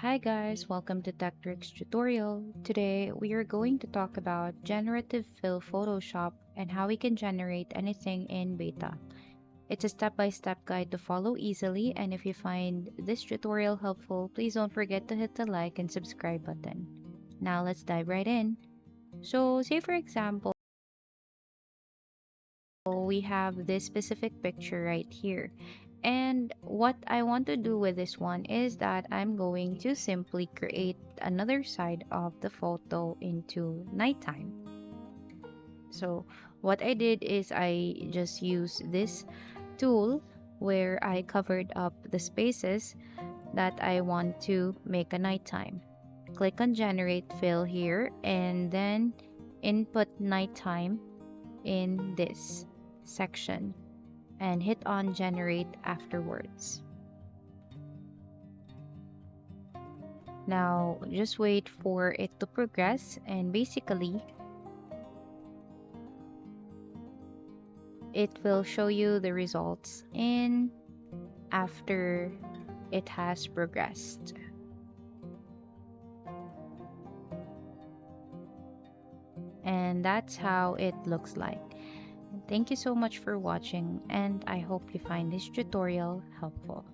Hi guys, welcome to Tech Tricks tutorial. Today we are going to talk about generative fill Photoshop and how we can generate anything in beta. It's a step-by-step guide to follow easily, and if you find this tutorial helpful, please don't forget to hit the like and subscribe button. Now let's dive right in. So say for example, we have this specific picture right here. And what I want to do with this one is that I'm going to simply create another side of the photo into nighttime. So what I did is I just used this tool where I covered up the spaces that I want to make a nighttime. Click on generate fill here and then input nighttime in this section and hit on generate afterwards. Now just wait for it to progress, and basically it will show you the results in after it has progressed. And that's how it looks like. Thank you so much for watching, and I hope you find this tutorial helpful.